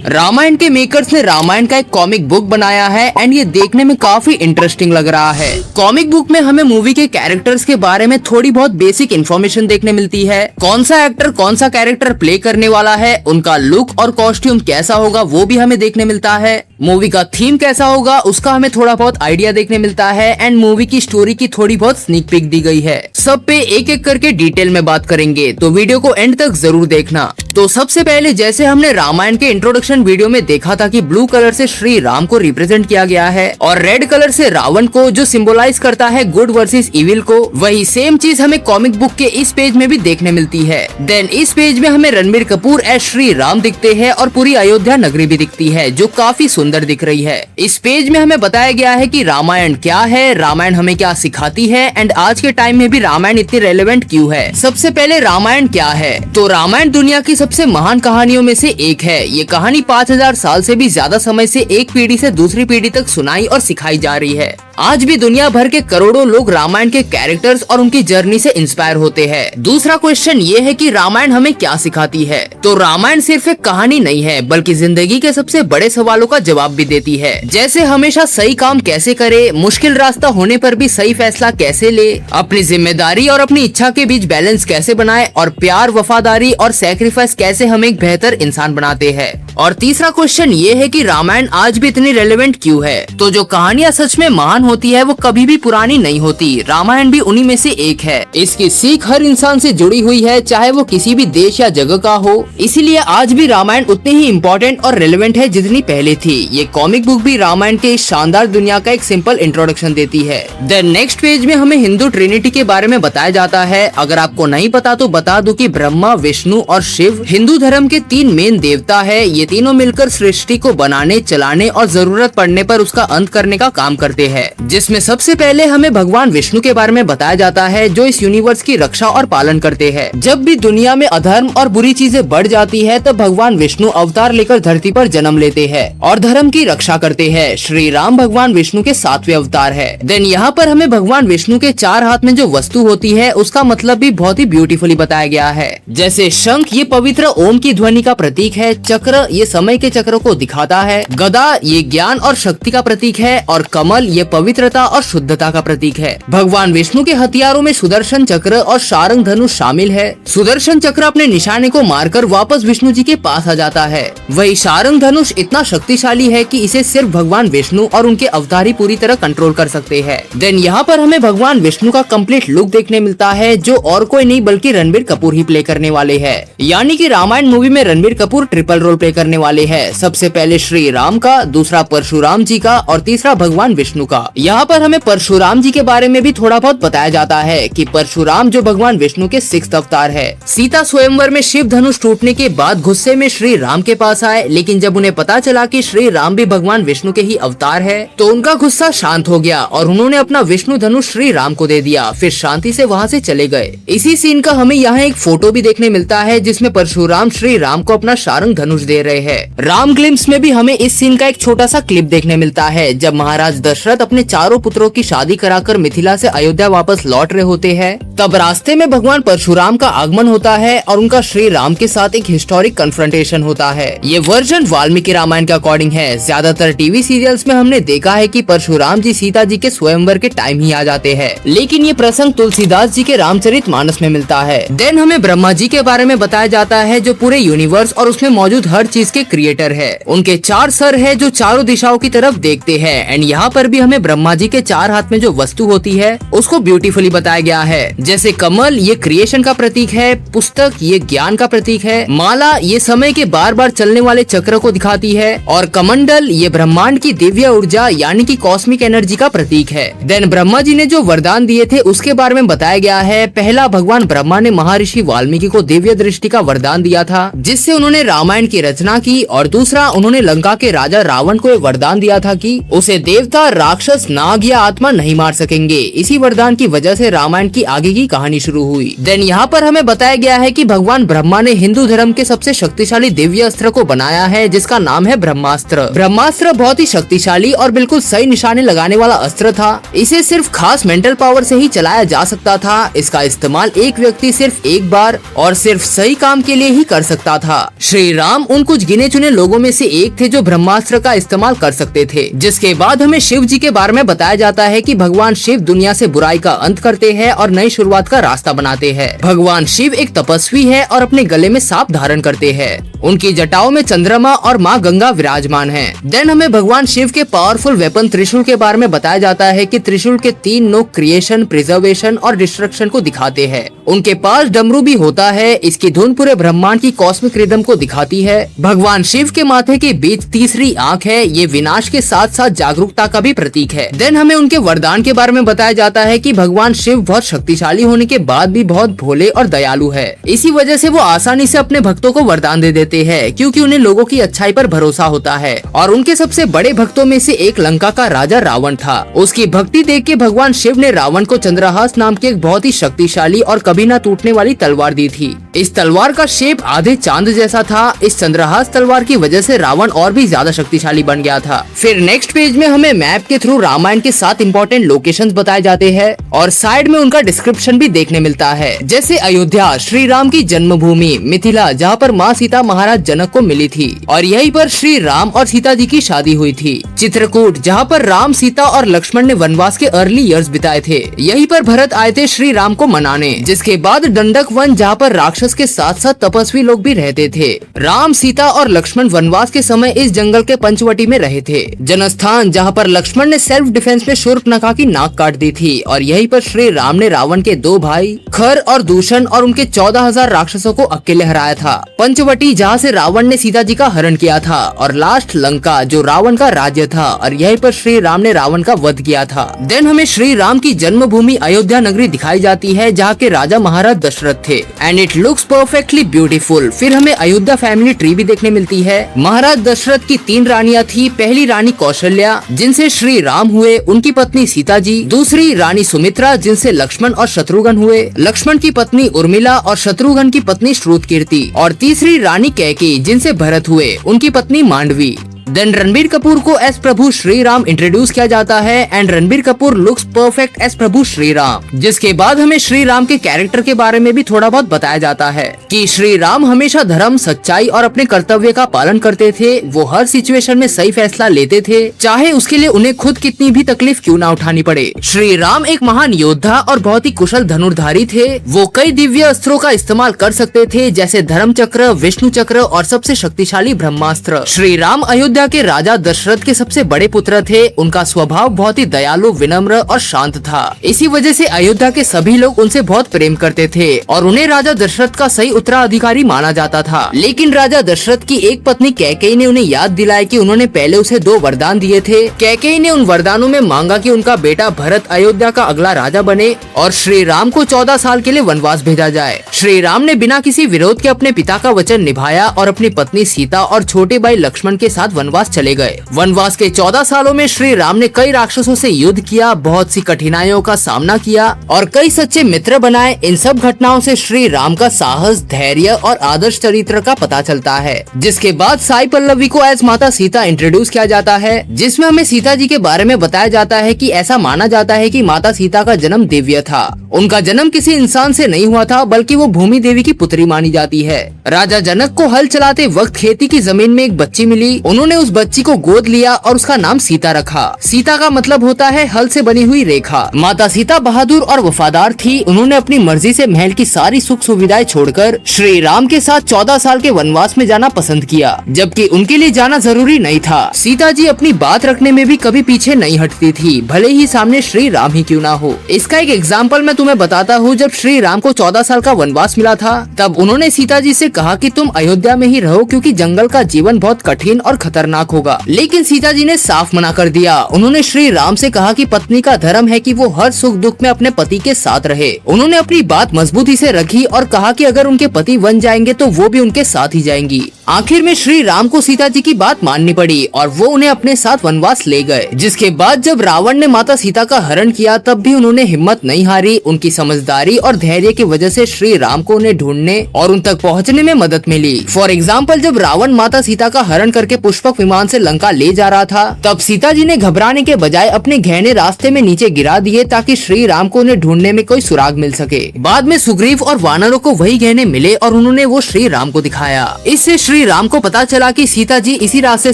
रामायण के मेकर्स ने रामायण का एक कॉमिक बुक बनाया है एंड ये देखने में काफी इंटरेस्टिंग लग रहा है। कॉमिक बुक में हमें मूवी के कैरेक्टर्स के बारे में थोड़ी बहुत बेसिक इन्फॉर्मेशन देखने मिलती है। कौन सा एक्टर कौन सा कैरेक्टर प्ले करने वाला है, उनका लुक और कॉस्ट्यूम कैसा होगा वो भी हमें देखने मिलता है। मूवी का थीम कैसा होगा उसका हमें थोड़ा बहुत आइडिया देखने मिलता है एंड मूवी की स्टोरी की थोड़ी बहुत स्नीक पिक दी गई है। सब पे एक एक करके डिटेल में बात करेंगे, तो वीडियो को एंड तक जरूर देखना। तो सबसे पहले जैसे हमने रामायण के इंट्रोडक्शन वीडियो में देखा था कि ब्लू कलर से श्री राम को रिप्रेजेंट किया गया है और रेड कलर से रावण को, जो सिंबलाइज करता है गुड वर्सेस इविल को, वही सेम चीज हमें कॉमिक बुक के इस पेज में भी देखने मिलती है। देन इस पेज में हमें रणबीर कपूर एज श्री राम दिखते हैं और पूरी अयोध्या नगरी भी दिखती है जो काफी सुंदर दिख रही है। इस पेज में हमें बताया गया है कि रामायण क्या है, रामायण हमें क्या सिखाती है एंड आज के टाइम में भी रामायण इतनी रेलेवेंट क्यों है। सबसे पहले रामायण क्या है, तो रामायण दुनिया की सबसे महान कहानियों में से एक है। ये कहानी 5000 साल से भी ज्यादा समय से एक पीढ़ी से दूसरी पीढ़ी तक सुनाई और सिखाई जा रही है। आज भी दुनिया भर के करोड़ों लोग रामायण के कैरेक्टर्स और उनकी जर्नी से इंस्पायर होते हैं। दूसरा क्वेश्चन ये है कि रामायण हमें क्या सिखाती है, तो रामायण सिर्फ एक कहानी नहीं है बल्कि जिंदगी के सबसे बड़े सवालों का जवाब भी देती है। जैसे हमेशा सही काम कैसे करे, मुश्किल रास्ता होने पर भी सही फैसला कैसे ले, अपनी जिम्मेदारी और अपनी इच्छा के बीच बैलेंस कैसे बनाए और प्यार, वफादारी और सैक्रिफाइस कैसे हमें एक बेहतर इंसान बनाते हैं। और तीसरा क्वेश्चन ये है कि रामायण आज भी इतनी रेलेवेंट क्यों है, तो जो कहानियां सच में महान होती है वो कभी भी पुरानी नहीं होती। रामायण भी उन्हीं में से एक है। इसकी सीख हर इंसान से जुड़ी हुई है, चाहे वो किसी भी देश या जगह का हो। इसीलिए आज भी रामायण उतनी ही इम्पोर्टेंट और रेलेवेंट है जितनी पहले थी। ये कॉमिक बुक भी रामायण के इस शानदार दुनिया का एक सिंपल इंट्रोडक्शन देती है। देन नेक्स्ट पेज में हमें हिंदू ट्रिनिटी के बारे में बताया जाता है। अगर आपको नहीं पता तो बता दूं कि ब्रह्मा, विष्णु और शिव हिंदू धर्म के 3 मेन देवता है। ये तीनों मिलकर सृष्टि को बनाने, चलाने और जरूरत पड़ने पर उसका अंत करने का काम करते हैं। जिसमें सबसे पहले हमें भगवान विष्णु के बारे में बताया जाता है जो इस यूनिवर्स की रक्षा और पालन करते हैं। जब भी दुनिया में अधर्म और बुरी चीजें बढ़ जाती है तब भगवान विष्णु अवतार लेकर धरती पर जन्म लेते हैं और धर्म की रक्षा करते हैं। श्री राम भगवान विष्णु के 7वें अवतार है। देन यहाँ पर हमें भगवान विष्णु के 4 हाथ में जो वस्तु होती है उसका मतलब भी बहुत ही ब्यूटीफुली बताया गया है। जैसे शंख ये पवित्र ओम की ध्वनि का प्रतीक है, चक्र ये समय के चक्र को दिखाता है, गदा ये ज्ञान और शक्ति का प्रतीक है और कमल ये पवित्रता और शुद्धता का प्रतीक है। भगवान विष्णु के हथियारों में सुदर्शन चक्र और शारंग धनुष शामिल है। सुदर्शन चक्र अपने निशाने को मारकर वापस विष्णु जी के पास आ जाता है। वही शारंग धनुष इतना शक्तिशाली है कि इसे सिर्फ भगवान विष्णु और उनके अवतार ही पूरी तरह कंट्रोल कर सकते हैं। देन यहाँ पर हमें भगवान विष्णु का कंप्लीट लुक देखने मिलता है जो और कोई नहीं बल्कि रणबीर कपूर ही प्ले करने वाले है। यानी कि रामायण मूवी में Ranbir Kapoor triple role play करने वाले है। सबसे पहले श्री राम का, दूसरा परशुराम जी का और तीसरा भगवान विष्णु का। यहाँ पर हमें परशुराम जी के बारे में भी थोड़ा बहुत बताया जाता है कि परशुराम जो भगवान विष्णु के 6th अवतार है। सीता स्वयंवर में शिव धनुष टूटने के बाद गुस्से में श्री राम के पास आए, लेकिन जब उन्हें पता चला कि श्री राम भी भगवान विष्णु के ही अवतार है तो उनका गुस्सा शांत हो गया और उन्होंने अपना विष्णु धनुष श्री राम को दे दिया, फिर शांति से वहाँ से चले गए। इसी सीन का हमें यहाँ एक फोटो भी देखने मिलता है जिसमें परशुराम श्री राम को अपना शारंग धनुष दे रहे हैं। राम ग्लिम्स में भी हमें इस सीन का एक छोटा सा क्लिप देखने मिलता है जब महाराज दशरथ अपने 4 पुत्रों की शादी कराकर मिथिला से अयोध्या वापस लौट रहे होते हैं। तब रास्ते में भगवान परशुराम का आगमन होता है और उनका श्री राम के साथ एक हिस्टोरिक कन्फ्रंटेशन होता है। ये वर्जन वाल्मीकि रामायण के अकॉर्डिंग है। ज्यादातर टीवी सीरियल्स में हमने देखा है कि परशुराम जी सीता जी के स्वयंवर के टाइम ही आ जाते हैं, लेकिन ये प्रसंग तुलसीदास जी के रामचरितमानस में मिलता है। देन हमें ब्रह्मा जी के बारे में बताया जाता है जो पूरे यूनिवर्स और उसमें मौजूद हर चीज के क्रिएटर है। उनके 4 सर है जो चारों दिशाओं की तरफ देखते हैं एंड यहाँ पर भी हमें ब्रह्मा जी के 4 हाथ में जो वस्तु होती है उसको ब्यूटीफुली बताया गया है। जैसे कमल ये क्रिएशन का प्रतीक है, पुस्तक ये ज्ञान का प्रतीक है, माला ये समय के बार बार चलने वाले चक्र को दिखाती है और कमंडल ये ब्रह्मांड की दिव्य ऊर्जा यानी कि कॉस्मिक एनर्जी का प्रतीक है। देन ब्रह्मा जी ने जो वरदान दिए थे उसके बारे में बताया गया है। पहला भगवान ब्रह्मा ने महर्षि वाल्मीकि को दिव्य दृष्टि का वरदान दिया था जिससे उन्होंने रामायण की रचना की और दूसरा उन्होंने लंका के राजा रावण को वरदान दिया था कि उसे देवता, राक्षस, नाग या आत्मा नहीं मार सकेंगे। इसी वरदान की वजह से रामायण की आगे की कहानी शुरू हुई। देन यहाँ पर हमें बताया गया है कि भगवान ब्रह्मा ने हिंदू धर्म के सबसे शक्तिशाली दिव्य अस्त्र को बनाया है जिसका नाम है ब्रह्मास्त्र। ब्रह्मास्त्र बहुत ही शक्तिशाली और बिल्कुल सही निशाने लगाने वाला अस्त्र था। इसे सिर्फ खास मेंटल पावर से ही चलाया जा सकता था। इसका इस्तेमाल एक व्यक्ति सिर्फ एक बार और सिर्फ सही काम के लिए ही कर सकता था। श्री राम उन कुछ कुछ गिने चुने लोगों में से एक थे जो ब्रह्मास्त्र का इस्तेमाल कर सकते थे। जिसके बाद हमें शिव जी के बारे में बताया जाता है कि भगवान शिव दुनिया से बुराई का अंत करते हैं और नई शुरुआत का रास्ता बनाते हैं। भगवान शिव एक तपस्वी है और अपने गले में सांप धारण करते हैं। उनकी जटाओं में चंद्रमा और माँ गंगा विराजमान है। देन हमें भगवान शिव के पावरफुल वेपन त्रिशूल के बारे में बताया जाता है कि त्रिशूल के 3 नोक क्रिएशन, प्रिजर्वेशन और डिस्ट्रक्शन को दिखाते हैं। उनके पास डमरू भी होता है। इसकी धुन पूरे ब्रह्मांड की कॉस्मिक रिदम को दिखाती है। भगवान शिव के माथे के बीच तीसरी आंख है। ये विनाश के साथ साथ जागरूकता का भी प्रतीक है। देन हमें उनके वरदान के बारे में बताया जाता है कि भगवान शिव बहुत शक्तिशाली होने के बाद भी बहुत भोले और दयालु है। इसी वजह से वो आसानी से अपने भक्तों को वरदान दे देते हैं, क्योंकि उन्हें लोगों की अच्छाई पर भरोसा होता है। और उनके सबसे बड़े भक्तों में से एक लंका का राजा रावण था। उसकी भक्ति देख के भगवान शिव ने रावण को चंद्रहास नाम की एक बहुत ही शक्तिशाली और कभी न टूटने वाली तलवार दी थी। इस तलवार का शेप आधे चांद जैसा था। इस चंद्रहास तलवार की वजह से रावण और भी ज्यादा शक्तिशाली बन गया था। फिर नेक्स्ट पेज में हमें मैप के थ्रू रामायण के 7 इम्पोर्टेंट लोकेशंस बताए जाते हैं और साइड में उनका डिस्क्रिप्शन भी देखने मिलता है। जैसे अयोध्या श्री राम की जन्मभूमि, मिथिला जहाँ पर माँ सीता महाराज जनक को मिली थी और यहीं पर श्री राम और सीता जी की शादी हुई थी। चित्रकूट जहाँ पर राम, सीता और लक्ष्मण ने वनवास के अर्ली ईयर्स बिताए थे। यहीं पर भरत आए थे श्री राम को मनाने। जिसके बाद दंडक वन जहाँ पर राक्षस के साथ साथ तपस्वी लोग भी रहते थे। राम, सीता और लक्ष्मण वनवास के समय इस जंगल के पंचवटी में रहे थे। जनस्थान जहाँ पर लक्ष्मण ने सेल्फ डिफेंस में शूर्पणखा की नाक काट दी थी और यहीं पर श्री राम ने रावण के 2 भाई खर और दूषण और उनके 14,000 राक्षसों को अकेले हराया था। पंचवटी जहाँ से रावण ने सीता जी का हरण किया था और लास्ट लंका जो रावण का राज्य था और यहीं पर श्री राम ने रावण का वध किया था। देन हमें श्री राम की जन्मभूमि अयोध्या नगरी दिखाई जाती है जहाँ के राजा महाराज दशरथ थे and it looks perfectly beautiful. फिर हमें अयोध्या फैमिली ट्री भी देखने मिलती है। महाराज दशरथ की 3 रानियां थी। पहली रानी कौशल्या जिनसे श्री राम हुए, उनकी पत्नी सीता जी। दूसरी रानी सुमित्रा जिनसे लक्ष्मण और शत्रुघ्न हुए, लक्ष्मण की पत्नी उर्मिला और शत्रुघ्न की पत्नी श्रुतकीर्ति। और तीसरी रानी कैकेयी जिनसे भरत हुए, उनकी पत्नी मांडवी। देन रणबीर कपूर को एस प्रभु श्री राम इंट्रोड्यूस किया जाता है and Ranbir Kapoor looks perfect as Prabhu Shri Ram. जिसके बाद हमें श्री राम के कैरेक्टर के बारे में भी थोड़ा बहुत बताया जाता है कि श्री राम हमेशा धर्म, सच्चाई और अपने कर्तव्य का पालन करते थे। वो हर सिचुएशन में सही फैसला लेते थे, चाहे उसके लिए उन्हें खुद कितनी भी तकलीफ क्यों ना उठानी पड़े। श्री राम एक महान योद्धा और बहुत ही कुशल धनुर्धारी थे। वो कई दिव्य अस्त्रों का इस्तेमाल कर सकते थे, जैसे धर्म चक्र, विष्णु चक्र और सबसे शक्तिशाली ब्रह्मास्त्र। श्री राम अयोध्या के राजा दशरथ के सबसे बड़े पुत्र थे। उनका स्वभाव बहुत ही दयालु, विनम्र और शांत था। इसी वजह से अयोध्या के सभी लोग उनसे बहुत प्रेम करते थे और उन्हें राजा दशरथ का सही उत्तराधिकारी माना जाता था। लेकिन राजा दशरथ की एक पत्नी कैकेयी ने उन्हें याद दिलाया कि उन्होंने पहले उसे 2 वरदान दिए थे। कैकेयी ने उन वरदानों में मांगा कि उनका बेटा भरत अयोध्या का अगला राजा बने और श्री राम को 14 साल के लिए वनवास भेजा जाए। श्री राम ने बिना किसी विरोध के अपने पिता का वचन निभाया और अपनी पत्नी सीता और छोटे भाई लक्ष्मण के साथ वनवास चले गए। वनवास के 14 सालों में श्री राम ने कई राक्षसों से युद्ध किया, बहुत सी कठिनाइयों का सामना किया और कई सच्चे मित्र बनाए। इन सब घटनाओं से श्री राम का साहस, धैर्य और आदर्श चरित्र का पता चलता है। जिसके बाद साई पल्लवी को एज माता सीता इंट्रोड्यूस किया जाता है, जिसमें हमें सीता जी के बारे में बताया जाता है कि ऐसा माना जाता है कि माता सीता का जन्म दिव्य था। उनका जन्म किसी इंसान से नहीं हुआ था, बल्कि वो भूमि देवी की पुत्री मानी जाती है। राजा जनक को हल चलाते वक्त खेती की जमीन में एक बच्ची मिली। उन्होंने उस बच्ची को गोद लिया और उसका नाम सीता रखा। सीता का मतलब होता है हल से बनी हुई रेखा। माता सीता बहादुर और वफादार थी। उन्होंने अपनी मर्जी से महल की सारी सुख सुविधाएं छोड़कर श्री राम के साथ 14 साल के वनवास में जाना पसंद किया, जबकि उनके लिए जाना जरूरी नहीं था। सीता जी अपनी बात रखने में भी कभी पीछे नहीं हटती थी, भले ही सामने श्री राम ही क्यों ना हो। इसका एक एग्जाम्पल मैं तुम्हें बताता हूँ। जब श्री राम को 14 साल का वनवास मिला था, तब उन्होंने सीता जी से कहा कि तुम अयोध्या में ही रहो, क्योंकि जंगल का जीवन बहुत कठिन और खतरनाक होगा। लेकिन सीता जी ने साफ मना कर दिया। उन्होंने श्री राम से कहा कि पत्नी का धर्म है कि वो हर सुख दुख में अपने पति के साथ रहे। उन्होंने अपनी बात मजबूती से रखी और कहा कि अगर उनके पति वन जाएंगे तो वो भी उनके साथ ही जाएंगी। आखिर में श्री राम को सीता जी की बात माननी पड़ी और वो उन्हें अपने साथ वनवास ले गए। जिसके बाद जब रावण ने माता सीता का हरण किया, तब भी उन्होंने हिम्मत नहीं हारी। उनकी समझदारी और धैर्य की वजह से श्री राम को उन्हें ढूंढने और उन तक पहुंचने में मदद मिली। फॉर एग्जाम्पल, जब रावण माता सीता का हरण करके पुष्पक पूर्वक विमान से लंका ले जा रहा था, तब सीता जी ने घबराने के बजाय अपने गहने रास्ते में नीचे गिरा दिए ताकि श्री राम को उन्हें ढूंढने में कोई सुराग मिल सके। बाद में सुग्रीव और वानरों को वही गहने मिले और उन्होंने वो श्री राम को दिखाया। इससे श्री राम को पता चला कि सीता जी इसी रास्ते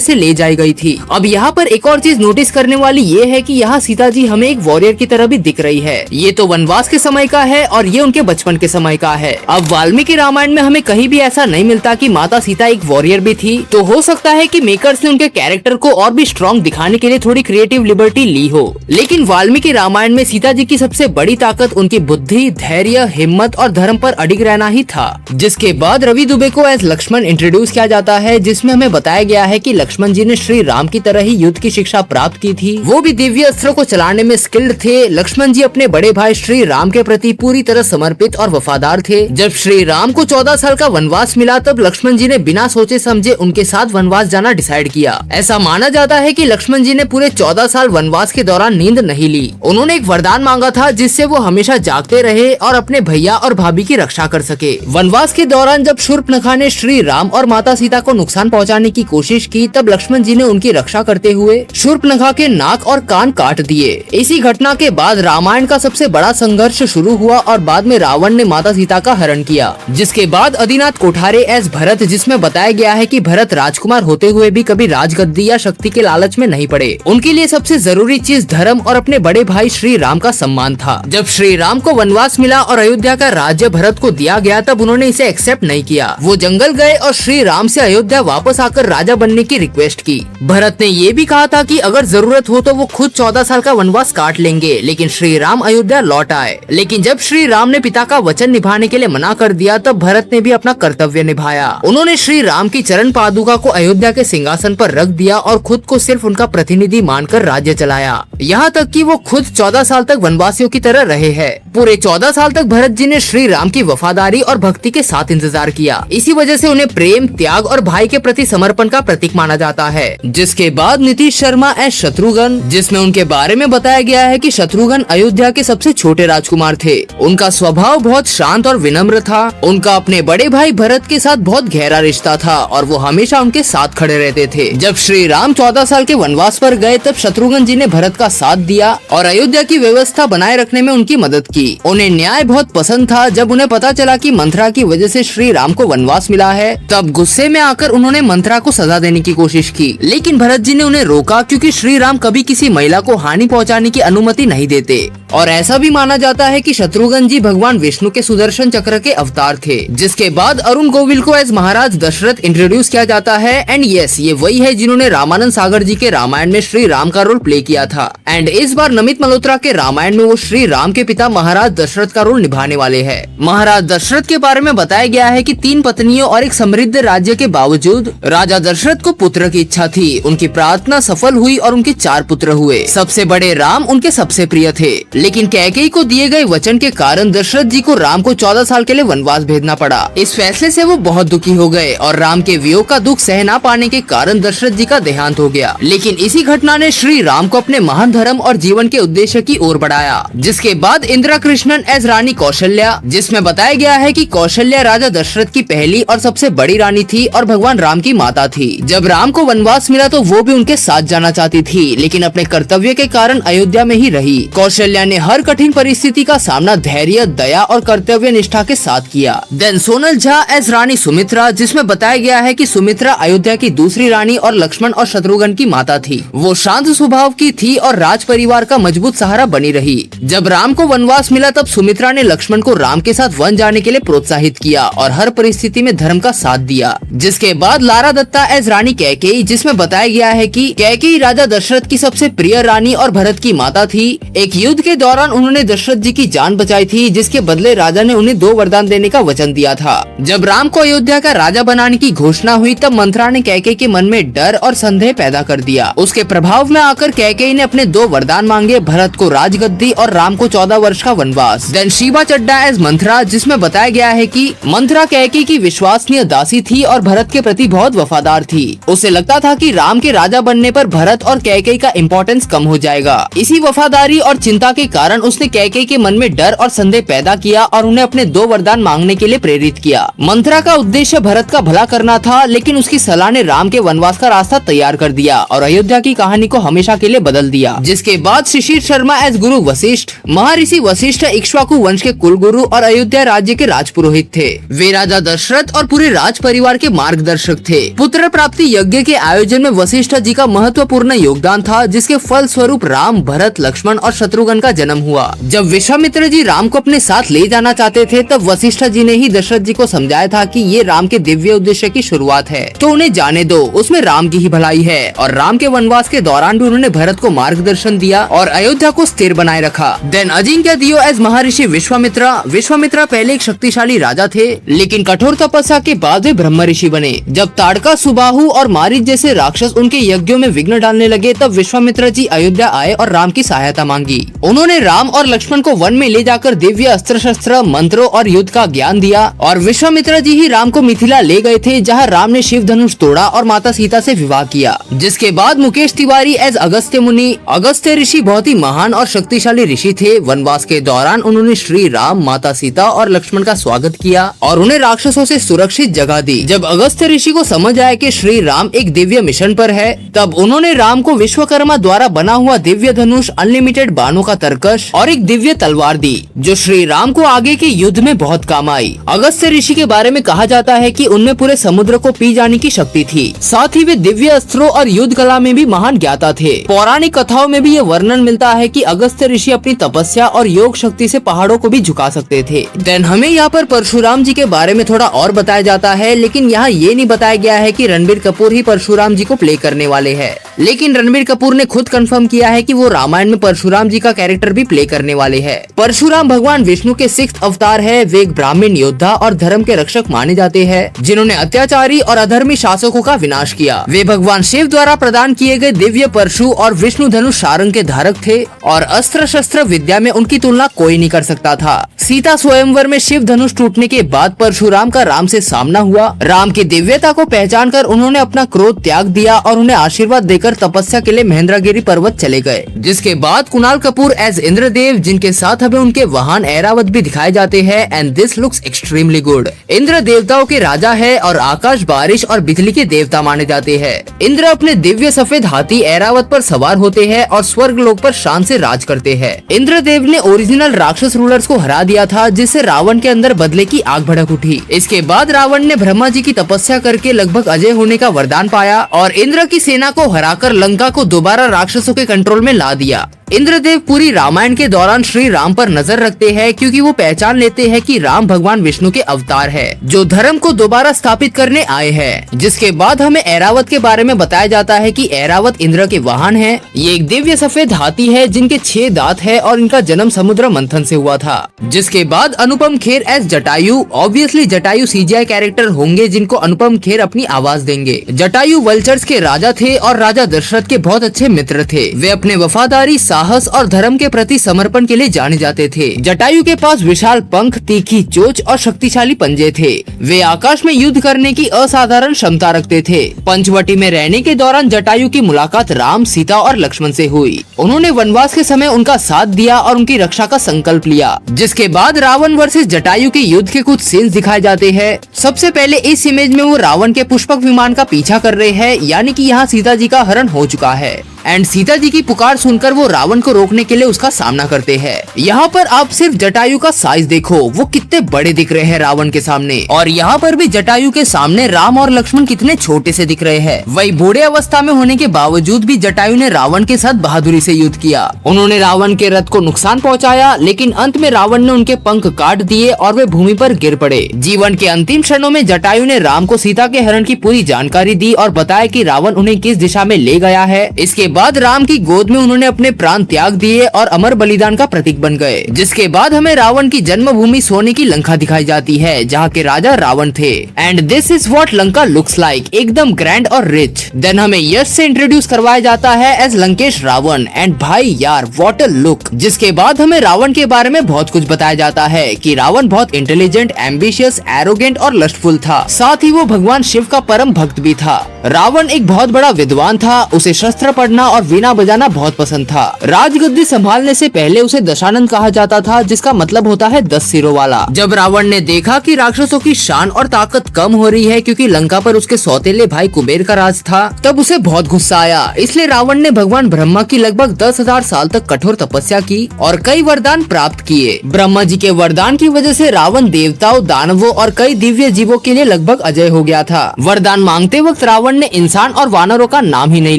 से ले जाई गई थी। अब यहाँ पर एक और चीज नोटिस करने वाली ये है कि यहाँ सीता जी हमें एक वॉरियर की तरह भी दिख रही है। ये तो वनवास के समय का है और ये उनके बचपन के समय का है। अब वाल्मीकि रामायण में हमें कहीं भी ऐसा नहीं मिलता कि माता सीता एक वॉरियर भी थी, तो हो सकता है कि मेकर्स ने उनके कैरेक्टर को और भी स्ट्रॉन्ग दिखाने के लिए थोड़ी क्रिएटिव लिबर्टी ली हो। लेकिन वाल्मीकि रामायण में सीता जी की सबसे बड़ी ताकत उनकी बुद्धि, धैर्य, हिम्मत और धर्म पर अडिग रहना ही था। जिसके बाद रवि दुबे को एज लक्ष्मण इंट्रोड्यूस किया जाता है, जिसमें हमें बताया गया है कि लक्ष्मण जी ने श्री राम की तरह ही युद्ध की शिक्षा प्राप्त की थी। वो भी दिव्य अस्त्रों को चलाने में स्किल्ड थे। लक्ष्मण जी अपने बड़े भाई श्री राम के प्रति पूरी तरह समर्पित और वफादार थे। जब श्री राम को 14 साल का वनवास मिला तब लक्ष्मण जी ने बिना सोचे समझे उनके साथ वनवास जाना डिसाइड किया। ऐसा माना जाता है कि लक्ष्मण जी ने पूरे 14 साल वनवास के दौरान नींद नहीं ली। उन्होंने एक वरदान मांगा था जिससे वो हमेशा जागते रहे और अपने भैया और भाभी की रक्षा कर सके। वनवास के दौरान जब शूर्पणखा ने श्री राम और माता सीता को नुकसान पहुंचाने की कोशिश की तब लक्ष्मण जी ने उनकी रक्षा करते हुए शूर्पणखा के नाक और कान काट दिए। इसी घटना के बाद रामायण का सबसे बड़ा संघर्ष शुरू हुआ और बाद में रावण ने माता सीता का हरण किया। जिसके बाद आदिनाथ कोठारे एज भरत, जिसमें बताया गया है कि भरत राजकुमार होते हुए भी कभी राजगद्दी या शक्ति के लालच में नहीं पड़े। उनके लिए सबसे जरूरी चीज धर्म और अपने बड़े भाई श्री राम का सम्मान था। जब श्री राम को वनवास मिला और अयोध्या का राज्य भरत को दिया गया तब उन्होंने इसे एक्सेप्ट नहीं किया। वो जंगल गए और श्री राम से अयोध्या वापस आकर राजा बनने की रिक्वेस्ट की। भरत ने ये भी कहा था कि अगर जरूरत हो तो वो खुद 14 साल का वनवास काट लेंगे, लेकिन श्री राम अयोध्या लौट आए। लेकिन जब श्री राम ने पिता का वचन निभाने के लिए मना कर दिया तब भरत ने भी अपना कर्तव्य निभाया। उन्होंने श्री राम की चरण पादुका को अयोध्या के सिंहासन पर रख दिया और खुद को सिर्फ उनका प्रतिनिधि मानकर राज्य चलाया। यहाँ तक कि वो खुद 14 साल तक वनवासियों की तरह रहे हैं। पूरे 14 साल तक भरत जी ने श्री राम की वफादारी और भक्ति के साथ इंतजार किया। इसी वजह से उन्हें प्रेम, त्याग और भाई के प्रति समर्पण का प्रतीक माना जाता है। जिसके बाद नीतीश शर्मा एज शत्रुघ्न, जिसमें उनके बारे में बताया गया है कि शत्रुघ्न अयोध्या के सबसे छोटे राजकुमार थे। उनका स्वभाव बहुत शांत और विनम्र था। उनका अपने बड़े भाई भरत के साथ बहुत गहरा रिश्ता था और वो हमेशा उनके साथ खड़े रहते थे। जब श्री राम 14 साल के वनवास पर गए तब शत्रुघ्न जी ने भरत का साथ दिया और अयोध्या की व्यवस्था बनाए रखने में उनकी मदद की। उन्हें न्याय बहुत पसंद था। जब उन्हें पता चला कि मंथरा की वजह से श्री राम को वनवास मिला है तब गुस्से में आकर उन्होंने मंथरा को सजा देने की कोशिश की, लेकिन भरत जी ने उन्हें रोका क्योंकि श्री राम कभी किसी महिला को हानि पहुंचाने की अनुमति नहीं देते। और ऐसा भी माना जाता है कि शत्रुघ्न जी भगवान विष्णु के सुदर्शन चक्र के अवतार थे। जिसके बाद अरुण गोविल को एज महाराज दशरथ इंट्रोड्यूस किया जाता है। एंड यस, ये वही है जिन्होंने रामानंद सागर जी के रामायण में श्री राम का रोल प्ले किया था। एंड इस बार नमित मल्होत्रा के रामायण में वो श्री राम के पिता महाराज दशरथ का रोल निभाने वाले हैं। महाराज दशरथ के बारे में बताया गया है कि 3 पत्नियों और एक समृद्ध राज्य के बावजूद राजा दशरथ को पुत्र की इच्छा थी। उनकी प्रार्थना सफल हुई और उनके 4 पुत्र हुए। सबसे बड़े राम उनके सबसे प्रिय थे, लेकिन कैकेयी को दिए गए वचन के कारण दशरथ जी को राम को 14 साल के लिए वनवास भेजना पड़ा। इस फैसले से वो बहुत दुखी हो गए और राम के वियोग का दुख सह ना पाने के कारण दशरथ जी का देहांत हो गया। लेकिन इसी घटना ने श्री राम को अपने महान धर्म और जीवन के उद्देश्य की ओर बढ़ाया। जिसके बाद इंदिरा कृष्णन एज रानी कौशल्या, जिसमें बताया गया है कि कौशल्या राजा दशरथ की पहली और सबसे बड़ी रानी थी और भगवान राम की माता थी। जब राम को वनवास मिला तो वो भी उनके साथ जाना चाहती थी, लेकिन अपने कर्तव्य के कारण अयोध्या में ही रही। कौशल्या ने हर कठिन परिस्थिति का सामना धैर्य, दया और कर्तव्य निष्ठा के साथ किया। देन सोनल झा एज रानी सुमित्रा, जिसमें बताया गया है कि सुमित्रा अयोध्या की दूसरी रानी और लक्ष्मण और शत्रुघ्न की माता थी। वो शांत स्वभाव की थी और राज परिवार का मजबूत सहारा बनी रही। जब राम को वनवास मिला तब सुमित्रा ने लक्ष्मण को राम के साथ वन जाने के लिए प्रोत्साहित किया और हर परिस्थिति में धर्म का साथ दिया। जिसके बाद लारा दत्ता एज रानी कैकेयी, जिसमें बताया गया है कि कैकेयी राजा दशरथ की सबसे प्रिय रानी और भरत की माता थी। एक युद्ध के दौरान उन्होंने दशरथ जी की जान बचाई थी, जिसके बदले राजा ने उन्हें 2 वरदान देने का वचन दिया था। जब राम को अयोध्या का राजा बनाने की घोषणा हुई तब मंथरा ने कैकेयी के मन में डर और संदेह पैदा कर दिया। उसके प्रभाव में आकर कैकेयी ने अपने 2 वरदान मांगे, भरत को राजगद्दी और राम को 14 वर्ष का वनवास। देन शीबा चड्डा एज मंथरा, जिसमें बताया गया है कि मंथरा कैकेयी की विश्वसनीय दासी थी और भरत के प्रति बहुत वफादार थी। उसे लगता था कि राम के राजा बनने पर भरत और कैकेयी का इम्पोर्टेंस कम हो जाएगा। इसी वफादारी और चिंता के कारण उसने कैकेयी के मन में डर और संदेह पैदा किया और उन्हें अपने 2 वरदान मांगने के लिए प्रेरित किया। मंथरा का उद्देश्य भरत का भला करना था, लेकिन उसकी सलाह ने राम के वनवास का रास्ता तैयार कर दिया और अयोध्या की कहानी को हमेशा के लिए बदल दिया। जिसके बाद शिशिर शर्मा एज गुरु वशिष्ठ, महर्षि वशिष्ठ इक्ष्वाकु वंश के कुलगुरु और अयोध्या राज्य के राजपुरोहित थे। वे राजा दशरथ और पूरे राज परिवार के मार्गदर्शक थे। पुत्र प्राप्ति यज्ञ के आयोजन में वशिष्ठ जी का महत्वपूर्ण योगदान था, जिसके फल स्वरूप राम, भरत, लक्ष्मण और शत्रुघ्न का जन्म हुआ। जब विश्वामित्र जी राम को अपने साथ ले जाना चाहते थे, तब वशिष्ठ जी ने ही दशरथ जी को समझाया था कि ये राम के दिव्य उद्देश्य की शुरुआत है, तो उन्हें जाने दो, उसमें राम की ही भलाई है। और राम के वनवास के दौरान भी उन्होंने भरत को मार्गदर्शन दिया और अयोध्या को स्थिर बनाए रखा। देन अजिंक्य दियो एज महर्षि विश्वामित्रा। विश्वामित्रा पहले एक शक्तिशाली राजा थे, लेकिन कठोर तपस्या के बाद वे ब्रह्म ऋषि बने। जब ताड़का, सुबाहु और मारीच जैसे राक्षस उनके यज्ञों में विघ्न डालने लगे, तब विश्वामित्र जी अयोध्या आए और राम की सहायता मांगी। उन्होंने राम और लक्ष्मण को वन में ले जाकर दिव्य अस्त्र शस्त्र, मंत्रों और युद्ध का ज्ञान दिया और विश्वामित्र जी ही राम को मिथिला ले गए थे, जहाँ राम ने शिव धनुष तोड़ा और माता सीता से विवाह किया। जिसके बाद मुकेश तिवारी एज अगस्त्य मुनि। अगस्त्य ऋषि बहुत ही महान और शक्तिशाली ऋषि थे। वनवास के दौरान उन्होंने श्री राम, माता सीता और लक्ष्मण का स्वागत किया और उन्हें राक्षसों से सुरक्षित जगह दी। जब अगस्त्य ऋषि को समझ आया कि श्री राम एक दिव्य मिशन पर है, तब उन्होंने राम को विश्वकर्मा द्वारा बना हुआ दिव्य धनुष, अनलिमिटेड बाणों का तरकश और एक दिव्य तलवार दी, जो श्री राम को आगे के युद्ध में बहुत काम आई। अगस्त्य ऋषि के बारे में कहा जाता है कि उनमें पूरे समुद्र को पी जाने की शक्ति थी। साथ ही वे दिव्य अस्त्रों और युद्ध कला में भी महान ज्ञाता थे। पौराणिक कथाओं में भी ये वर्णन मिलता है कि अगस्त्य ऋषि अपनी तपस्या और योग शक्ति से पहाड़ों को भी झुका सकते थे। देन हमें यहाँ पर परशुराम जी के बारे में थोड़ा और बताया जाता है, लेकिन यहाँ ये नहीं बताया गया है कि रणबीर कपूर ही परशुराम जी को प्ले करने वाले हैं। लेकिन रणबीर कपूर ने खुद कंफर्म किया है कि वो रामायण में परशुराम जी का कैरेक्टर भी प्ले करने वाले हैं। परशुराम भगवान विष्णु के 6th अवतार है। वे एक ब्राह्मण योद्धा और धर्म के रक्षक माने जाते हैं, जिन्होंने अत्याचारी और अधर्मी शासकों का विनाश किया। वे भगवान शिव द्वारा प्रदान किए गए दिव्य परशु और विष्णु धनुष सारंग के धारक थे और अस्त्र शस्त्र विद्या में उनकी तुलना कोई नहीं कर सकता था। सीता स्वयंवर में शिव धनुष टूटने के बाद परशुराम का राम से सामना हुआ। राम की दिव्यता को पहचान कर उन्होंने अपना क्रोध त्याग दिया और उन्हें आशीर्वाद देकर तपस्या के लिए महेंद्रगिरी पर्वत चले गए। जिसके बाद कुणाल कपूर एज इंद्रदेव, जिनके साथ हमें उनके वाहन ऐरावत भी दिखाए जाते हैं, and this looks extremely good. Indra देवताओं के राजा है और आकाश, बारिश और बिजली के देवता माने जाते हैं। इंद्र अपने दिव्य सफेद हाथी ऐरावत पर सवार होते हैं और स्वर्ग लोक पर शान से राज करते हैं। इंद्रदेव ने ओरिजिनल राक्षस रूलर्स को हरा दिया था, जिससे रावण के अंदर बदले की आग भड़क उठी। इसके बाद रावण ने ब्रह्मा जी की तपस्या करके लगभग अजय होने का वरदान पाया और इंद्र की सेना को हराकर लंका को दोबारा राक्षसों के कंट्रोल में ला दिया। इंद्रदेव पूरी रामायण के दौरान श्री राम पर नजर रखते हैं, क्योंकि वो पहचान लेते हैं कि राम भगवान विष्णु के अवतार है, जो धर्म को दोबारा स्थापित करने आए हैं। जिसके बाद हमें ऐरावत के बारे में बताया जाता है कि ऐरावत इंद्र के वाहन है। ये एक दिव्य सफेद हाथी है, जिनके 6 दांत है और इनका जन्म समुद्र मंथन से हुआ था। जिसके बाद Anupam Kher as Jatayu. Obviously Jatayu CGI character होंगे, जिनको अनुपम खेर अपनी आवाज देंगे। जटायु वल्चर्स के राजा थे और राजा दशरथ के बहुत अच्छे मित्र थे। वे अपने वफादारी, साहस और धर्म के प्रति समर्पण के लिए जाने जाते थे। जटायु के पास विशाल पंख, तीखी चोंच और शक्तिशाली पंजे थे। वे आकाश में युद्ध करने की असाधारण क्षमता रखते थे। पंचवटी में रहने के दौरान जटायु की मुलाकात राम, सीता और लक्ष्मण से हुई। उन्होंने वनवास के समय उनका साथ दिया और उनकी रक्षा का संकल्प लिया। जिसके बाद रावण वर्सेस जटायु के युद्ध के कुछ सीन्स दिखाए जाते हैं। सबसे पहले इस इमेज में वो रावण के पुष्पक विमान का पीछा कर रहे हैं, यानी कि यहाँ सीता जी का हरण हो चुका है एंड सीता जी की पुकार सुनकर वो रावण को रोकने के लिए उसका सामना करते हैं। यहाँ पर आप सिर्फ जटायु का साइज देखो, वो कितने बड़े दिख रहे हैं रावण के सामने, और यहाँ पर भी जटायु के सामने राम और लक्ष्मण कितने छोटे से दिख रहे हैं। वही बूढ़े अवस्था में होने के बावजूद भी जटायु ने रावण के साथ बहादुरी से युद्ध किया। उन्होंने रावण के रथ को नुकसान पहुँचाया, लेकिन अंत में रावण ने उनके पंख काट दिए और वे भूमि पर गिर पड़े। जीवन के अंतिम क्षणों में जटायु ने राम को सीता के हरण की पूरी जानकारी दी और बताया कि रावण उन्हें किस दिशा में ले गया है। इसके बाद राम की गोद में उन्होंने अपने प्राण त्याग दिए और अमर बलिदान का प्रतीक बन गए। जिसके बाद हमें रावण की जन्मभूमि सोने की लंका दिखाई जाती है, जहाँ के राजा रावण थे। And this is what Lanka looks like, एकदम ग्रैंड और रिच। देन हमें यश से इंट्रोड्यूस करवाया जाता है एज लंकेश रावण, एंड भाई यार व्हाट अ लुक। जिसके बाद हमें रावण के बारे में बहुत कुछ बताया जाता है कि रावण बहुत इंटेलिजेंट, एम्बिशियस, एरोगेंट और लस्टफुल था। साथ ही वो भगवान शिव का परम भक्त भी था। रावण एक बहुत बड़ा विद्वान था, उसे शस्त्र पढ़ना गाना और वीणा बजाना बहुत पसंद था। राजगद्दी संभालने से पहले उसे दशानन कहा जाता था, जिसका मतलब होता है 10 सिरों वाला। जब रावण ने देखा कि राक्षसों की शान और ताकत कम हो रही है क्योंकि लंका पर उसके सौतेले भाई कुबेर का राज था, तब उसे बहुत गुस्सा आया। इसलिए रावण ने भगवान ब्रह्मा की लगभग 10,000 साल तक कठोर तपस्या की और कई वरदान प्राप्त किए। ब्रह्मा जी के वरदान की वजह से रावण देवताओं, दानवों और कई दिव्य जीवों के लिए लगभग अजय हो गया था। वरदान मांगते वक्त रावण ने इंसान और वानरों का नाम ही नहीं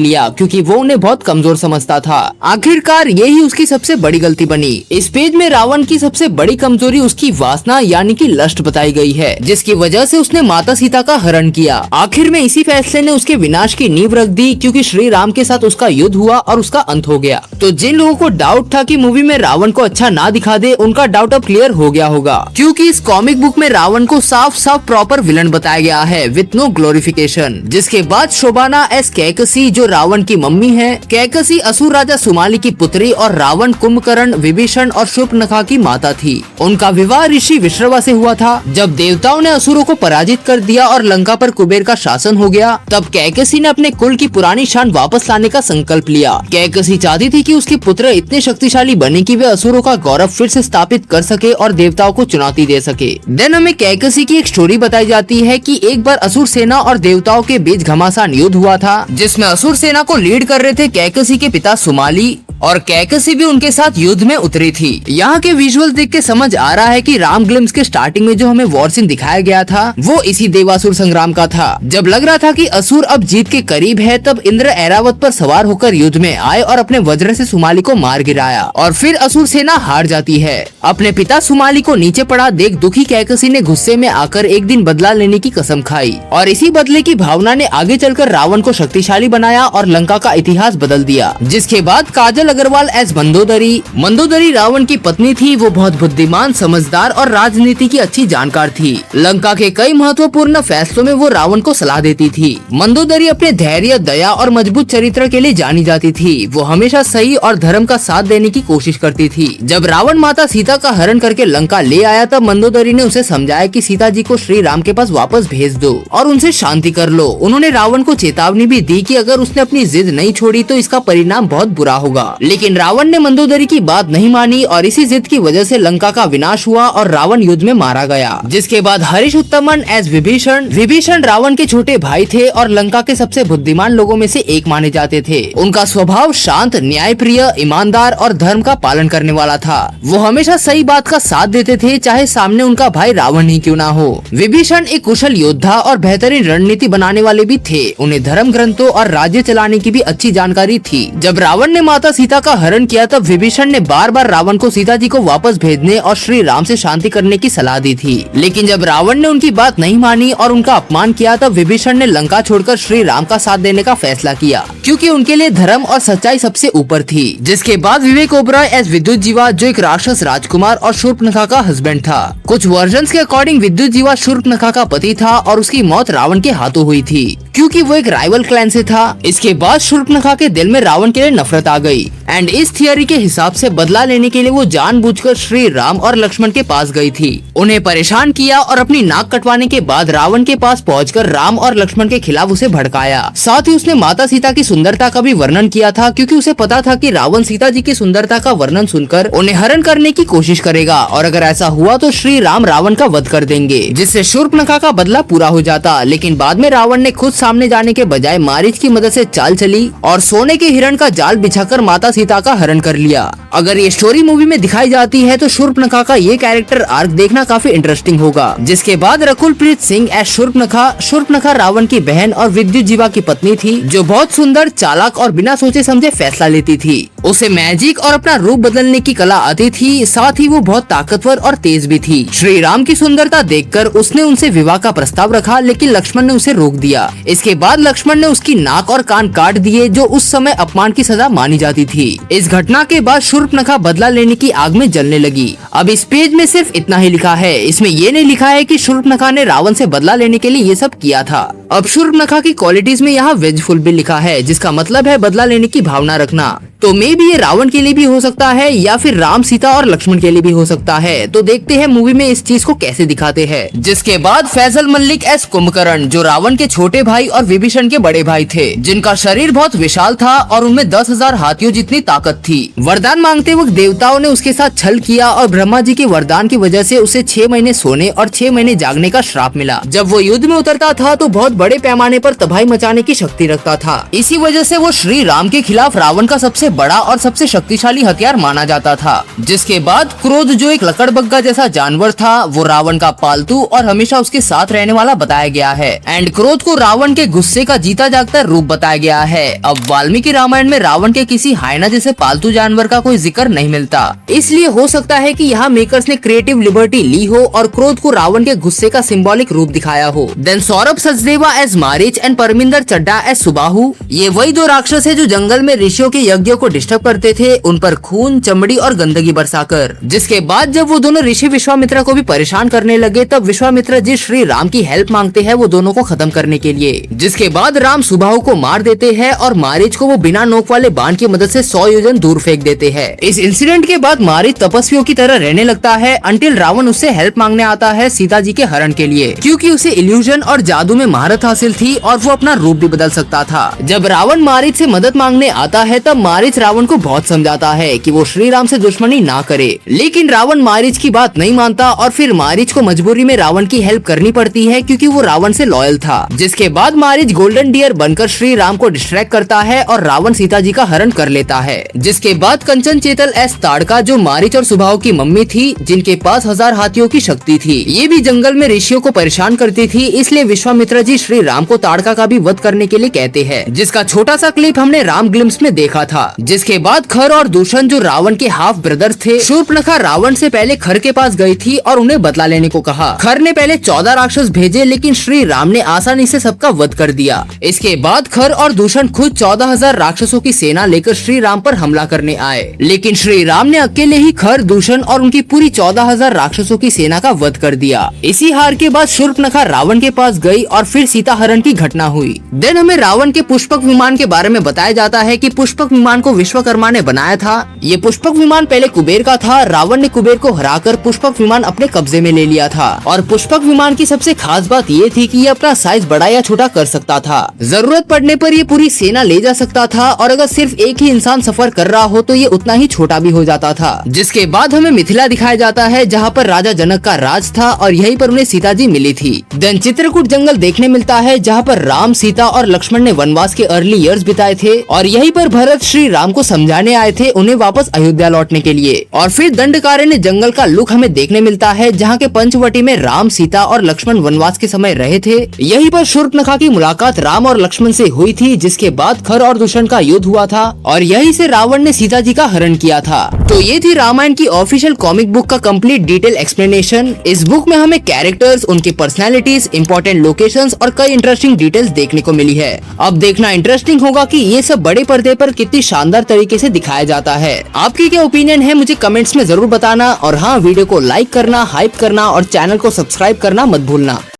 लिया क्योंकि वो उन्हें बहुत कमजोर समझता था। आखिरकार यही उसकी सबसे बड़ी गलती बनी। इस पेज में रावण की सबसे बड़ी कमजोरी उसकी वासना यानी कि लस्ट बताई गई है, जिसकी वजह से उसने माता सीता का हरण किया। आखिर में इसी फैसले ने उसके विनाश की नींव रख दी क्योंकि श्री राम के साथ उसका युद्ध हुआ और उसका अंत हो गया। तो जिन लोगों को डाउट था कि मूवी में रावण को अच्छा ना दिखा दे, उनका डाउट अब क्लियर हो गया होगा, क्योंकि इस कॉमिक बुक में रावण को साफ साफ प्रॉपर विलन बताया गया है विथ नो ग्लोरिफिकेशन। जिसके बाद शोभाना एस कैकसी जो रावण की मम्मी है, कैकसी असुर राजा सुमाली की पुत्री और रावण, कुंभकर्ण, विभीषण और शूर्पणखा की माता थी। उनका विवाह ऋषि विश्रवा से हुआ था। जब देवताओं ने असुरों को पराजित कर दिया और लंका पर कुबेर का शासन हो गया, तब कैकसी ने अपने कुल की पुरानी शान वापस लाने का संकल्प लिया। कैकसी चाहती थी कि उसके पुत्र इतने शक्तिशाली बने कि वे असुरों का गौरव फिर से स्थापित कर सके और देवताओं को चुनौती दे सके। देन हमें कैकसी की एक स्टोरी बताई जाती है कि एक बार असुर सेना और देवताओं के बीच घमासान युद्ध हुआ था, जिसमें असुर सेना को लीड कर रहे थे कैकसी के पिता सुमाली और कैकसी भी उनके साथ युद्ध में उतरी थी। यहाँ के विजुअल देख के समझ आ रहा है कि राम ग्लिम्स के स्टार्टिंग में जो हमें वॉर सीन दिखाया गया था वो इसी देवासुर संग्राम का था। जब लग रहा था कि असुर अब जीत के करीब है, तब इंद्र ऐरावत पर सवार होकर युद्ध में आए और अपने वज्र से सुमाली को मार गिराया और फिर असुर सेना हार जाती है। अपने पिता सुमाली को नीचे पड़ा देख दुखी कैकसी ने गुस्से में आकर एक दिन बदला लेने की कसम खाई और इसी बदले की भावना ने आगे चलकर रावण को शक्तिशाली बनाया और लंका का इतिहास बदल दिया। जिसके बाद काजल अग्रवाल एस मंदोदरी रावण की पत्नी थी। वो बहुत बुद्धिमान, समझदार और राजनीति की अच्छी जानकार थी। लंका के कई महत्वपूर्ण फैसलों में वो रावण को सलाह देती थी। मंदोदरी अपने धैर्य, दया और मजबूत चरित्र के लिए जानी जाती थी। वो हमेशा सही और धर्म का साथ देने की कोशिश करती थी। जब रावण माता सीता का हरण करके लंका ले आया, तब मंदोदरी ने उसे समझाया कि सीता जी को श्री राम के पास वापस भेज दो और उनसे शांति कर लो। उन्होंने रावण को चेतावनी भी दी कि अगर उसने अपनी जिद नहीं छोड़ी तो इसका परिणाम बहुत बुरा होगा। लेकिन रावण ने मंदोदरी की बात नहीं मानी और इसी जिद की वजह से लंका का विनाश हुआ और रावण युद्ध में मारा गया। जिसके बाद हरीश उत्तमन एज विभीषण रावण के छोटे भाई थे और लंका के सबसे बुद्धिमान लोगों में से एक माने जाते थे। उनका स्वभाव शांत, न्यायप्रिय, ईमानदार और धर्म का पालन करने वाला था। वो हमेशा सही बात का साथ देते थे, चाहे सामने उनका भाई रावण ही क्यों ना हो। विभीषण एक कुशल योद्धा और बेहतरीन रणनीति बनाने वाले भी थे। उन्हें धर्म ग्रंथों और राज्य चलाने की भी अच्छी जानकारी थी। जब रावण ने माता सीता का हरण किया, तब विभीषण ने बार बार रावण को सीता जी को वापस भेजने और श्री राम से शांति करने की सलाह दी थी। लेकिन जब रावण ने उनकी बात नहीं मानी और उनका अपमान किया, तब विभीषण ने लंका छोड़कर श्री राम का साथ देने का फैसला किया, क्योंकि उनके लिए धर्म और सच्चाई सबसे ऊपर थी। जिसके बाद विवेक ओबरॉय एज विद्युत जीवा जो एक राक्षस राजकुमार और शूर्पणखा का हस्बैंड था। कुछ वर्जन्स के अकॉर्डिंग विद्युत जीवा शूर्पणखा का पति था और उसकी मौत रावण के हाथों हुई थी, क्योंकि वो एक राइवल क्लैन से था। इसके बाद शूर्पणखा के दिल में रावण के लिए नफरत आ गई एंड इस थियरी के हिसाब से बदला लेने के लिए वो जानबूझकर श्री राम और लक्ष्मण के पास गई थी, उन्हें परेशान किया और अपनी नाक कटवाने के बाद रावण के पास पहुंचकर राम और लक्ष्मण के खिलाफ उसे भड़काया। साथ ही उसने माता सीता की सुंदरता का भी वर्णन किया था, क्योंकि उसे पता था कि रावण सीता जी की सुंदरता का वर्णन सुनकर उन्हें हरण करने की कोशिश करेगा और अगर ऐसा हुआ तो श्री राम रावण का वध कर देंगे, जिससे शूर्पणखा का बदला पूरा हो जाता। लेकिन बाद में रावण ने खुद सामने जाने के बजाय मारीच की मदद से चाल चली और सोने के हिरण का जाल बिछाकर माता सीता का हरण कर लिया। अगर ये स्टोरी मूवी में दिखाई जाती है तो शूर्पणखा का ये कैरेक्टर आर्क देखना काफी इंटरेस्टिंग होगा। जिसके बाद रकुल प्रीत सिंह एज शूर्पणखा रावण की बहन और विद्युत जीवा की पत्नी थी, जो बहुत सुंदर, चालाक और बिना सोचे समझे फैसला लेती थी। उसे मैजिक और अपना रूप बदलने की कला आती थी, साथ ही वो बहुत ताकतवर और तेज भी थी। श्री राम की सुंदरता देखकर उसने उनसे विवाह का प्रस्ताव रखा, लेकिन लक्ष्मण ने उसे रोक दिया। इसके बाद लक्ष्मण ने उसकी नाक और कान काट दिए, जो उस समय अपमान की सजा मानी जाती थी। इस घटना के बाद शूर्पणखा बदला लेने की आग में जलने लगी। अब इस पेज में सिर्फ इतना ही लिखा है, इसमें ये नहीं लिखा है कि शूर्पणखा ने रावण से बदला लेने के लिए ये सब किया था। अब शूर्पणखा की क्वालिटीज में यहाँ वेजफुल भी लिखा है, जिसका मतलब है बदला लेने की भावना रखना। तो मे भी ये रावण के लिए भी हो सकता है या फिर राम, सीता और लक्ष्मण के लिए भी हो सकता है। तो देखते हैं मूवी में इस चीज को कैसे दिखाते हैं। जिसके बाद फैसल मलिक एस कुंभकर्ण, जो रावण के छोटे भाई और विभीषण के बड़े भाई थे, जिनका शरीर बहुत विशाल था और उनमें 10,000 हाथियों जितनी ताकत थी। वरदान मांगते वक्त देवताओं ने उसके साथ छल किया और ब्रह्मा जी के वरदान की वजह से उसे 6 महीने सोने और 6 महीने जागने का श्राप मिला। जब वो युद्ध में उतरता था तो बहुत बड़े पैमाने पर तबाही मचाने की शक्ति रखता था। इसी वजह से वो श्री राम के खिलाफ रावण का सबसे बड़ा और सबसे शक्तिशाली हथियार माना जाता था। जिसके बाद क्रोध, जो एक लकड़बग्गा जैसा जानवर था, वो रावण का पालतू और हमेशा उसके साथ रहने वाला बताया गया है। एंड क्रोध को रावण के गुस्से का जीता जागता रूप बताया गया है। अब वाल्मीकि रामायण में रावण के किसी हाइना जैसे पालतू जानवर का कोई जिक्र नहीं मिलता, इसलिए हो सकता है कि यहाँ मेकर्स ने क्रिएटिव लिबर्टी ली हो और क्रोध को रावण के गुस्से का सिंबॉलिक रूप दिखाया हो। Then Saurabh Sachdeva as Marich and Parminder Chadda as Subahu, ये वही दो राक्षस है जो जंगल में ऋषियों के यज्ञों को डिस्टर्ब करते थे, उन पर खून, चमड़ी और गंदगी बरसाकर। जिसके बाद जब वो दोनों ऋषि विश्वामित्र को भी परेशान करने लगे, तब विश्वामित्र जी श्री राम की हेल्प मांगते हैं वो दोनों को खत्म करने के लिए। जिसके बाद राम सुबाहु को मार देते हैं और मारीच को वो बिना नोक वाले बाण की मदद से 100 योजन दूर फेंक देते हैं। इस इंसिडेंट के बाद मारीच तपस्वियों की तरह रहने लगता है अंटिल रावण उससे हेल्प मांगने आता है सीता जी के हरण के लिए, क्योंकि उसे इल्यूजन और जादू में महारत हासिल थी और वो अपना रूप भी बदल सकता था। जब रावण मारीच से मदद मांगने आता है तब मारीच रावण को बहुत समझाता है कि वो श्री राम से दुश्मनी ना करे, लेकिन रावण मारीच की बात नहीं मानता और फिर मारीच को मजबूरी में रावण की हेल्प करनी पड़ती है क्योंकि वो रावण से लॉयल था। जिसके बाद मारीच गोल्डन डियर बनकर श्री राम को डिस्ट्रैक्ट करता है और रावण सीता जी का हरण कर लेता है। जिसके बाद कंचन चेतल एस ताड़का, जो मारीच और सुबाहु की मम्मी थी, जिनके पास 1000 हाथियों की शक्ति थी, ये भी जंगल में ऋषियों को परेशान करती थी, इसलिए विश्वामित्र जी श्री राम को ताड़का का भी वध करने के लिए कहते हैं, जिसका छोटा सा क्लिप हमने राम ग्लिम्स में देखा था। जिसके बाद खर और दूषण, जो रावण के हाफ ब्रदर्स थे, शूर्पणखा रावण से पहले खर के पास गई थी और उन्हें बदला लेने को कहा। खर ने पहले 14 राक्षस भेजे, लेकिन श्री राम ने आसानी से सबका वध कर दिया। इसके बाद खर और दूषण खुद 14,000 राक्षसों की सेना लेकर श्री राम पर हमला करने आए, लेकिन श्री राम ने अकेले ही खर, दूषण और उनकी पूरी 14,000 राक्षसों की सेना का वध कर दिया। इसी हार के बाद शूर्पणखा रावण के पास गई और फिर सीता हरण की घटना हुई। देन हमें रावण के पुष्पक विमान के बारे में बताया जाता है कि पुष्पक विमान को विश्वकर्मा ने बनाया था। ये पुष्पक विमान पहले कुबेर का था। रावण ने कुबेर को हराकर पुष्पक विमान अपने कब्जे में ले लिया था और पुष्पक विमान की सबसे खास बात ये थी कि ये अपना साइज बड़ा या छोटा कर सकता था। जरूरत पड़ने पर ये पूरी सेना ले जा सकता था और अगर सिर्फ एक ही इंसान सफर कर रहा हो तो ये उतना ही छोटा भी हो जाता था। जिसके बाद हमें मिथिला दिखाया जाता है, जहाँ पर राजा जनक का राज था और यहीं पर उन्हें सीता जी मिली थी। देन चित्रकूट जंगल देखने मिलता है, जहाँ पर राम, सीता और लक्ष्मण ने वनवास के अर्ली ईयर्स बिताए थे और यहीं पर भरत श्री राम को समझाने आए थे उन्हें वापस अयोध्या लौटने के लिए। और फिर दंडकारण्य जंगल का लुक हमें देखने मिलता है, जहाँ के पंचवटी में राम, सीता और लक्ष्मण वनवास के समय रहे थे। यहीं पर शूर्पणखा की मुलाकात राम और लक्ष्मण से हुई थी, जिसके बाद खर और दूषण का युद्ध हुआ था और यहीं से रावण ने सीता जी का हरण किया था। तो ये थी रामायण की ऑफिशियल कॉमिक बुक का कंप्लीट डिटेल एक्सप्लेनेशन। इस बुक में हमें कैरेक्टर्स, उनकी पर्सनैलिटीज, इंपॉर्टेंट लोकेशंस और कई इंटरेस्टिंग डिटेल्स देखने को मिली है। अब देखना इंटरेस्टिंग होगा कि ये सब बड़े पर्दे पर कितनी शानदार तरीके से दिखाया जाता है। आपकी क्या ओपिनियन है मुझे कमेंट्स में जरूर बताना और हाँ, वीडियो को लाइक करना, हाइप करना और चैनल को सब्सक्राइब करना मत भूलना।